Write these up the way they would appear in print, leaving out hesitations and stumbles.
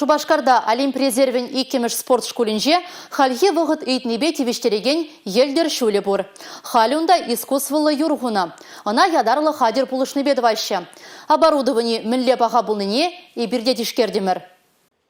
Шубашкарда Олимп резервен иккемеш спорт школинже халье вғыт ейтнебе тевештереген елдер шуле бұр. Халюнда искусстволы юргуна. Она ядарлы хадер пулышны бедваще. Оборудование мінле баға бұлныне и бірде тишкердемір.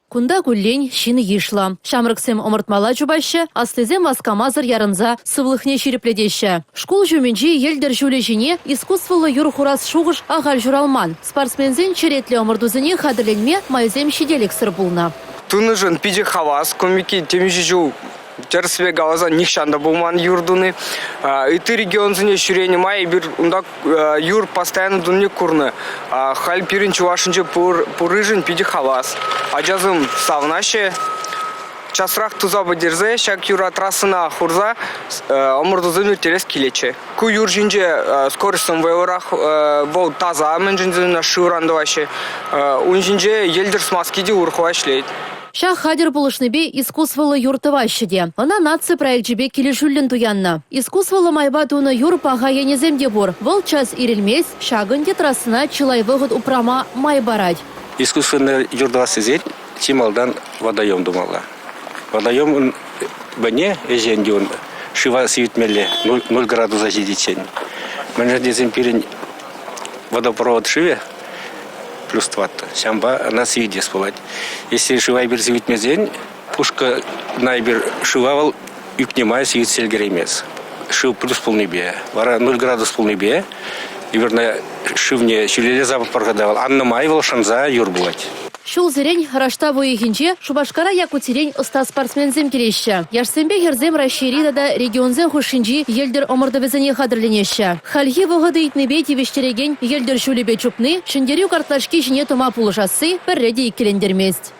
Кунда гуллень шин ешла. Шамрыксем омыртмала жубаще, астызем аскамазыр ярынза сывлыхне шерепледеще. Школ жуменджи елдер жулежине искусстволы юрхурас шуғыш ағал журалман. Спортсмензен черетле омырдузыне хадырленме майзем шиделек сыр булна. Туныжын пиде хавас, комики темежижу. Терсве галаза нихшанда булман юрдуны. И ты регион зіне шүрені май бір ундак юр постоянно дуны курны. Халь пирин чувашынче пурыжын пиде хавас. Ажазым савнаще. Часрах туза бадерзе, шак юра трасына хурза, омырдузын терес килече. Ку юр жинже скоростым вайорах бол таза, мен жинзына шурандываще. Un жинже елдер смаскиде урхвашлейт. Шах хадер булышныбе искусстволы юртыващеде. Она нация проект жебе келешуллен туянна. Искусстволы майба туны юр паға енеземде бур. Вол час ирелмес, шагынде трасына чылай выгод упрама майбарать. Искусственный юрдова сезет, чималдан водоем думала. Водоем бане еженде он шива свитмеле 0 градуса жидичень. Менже дезем пирень водопровод шиве плюс 20. Шамба на свиде спалать. Если шива бир свитмезень, пушка найбир шивавал юкнемай свит сельгеремес. Шив плюс полный бе. Вара 0 градус полный бе. И верно шивне шилеле запах прогадавал. Анна майвал шанза юрбулать. Шул зерень рашта воегинче Шубашкара якутерень оста спортсмензем кереща. Яшсембе херзем расширида да регионзем хушинджи елдер омырдавезене хадырленеща. Халье вғыды итнебе тевештереген елдер шулебе чупны, шындерю картлашки жіне тума пулышасы бір реде иккелендермест.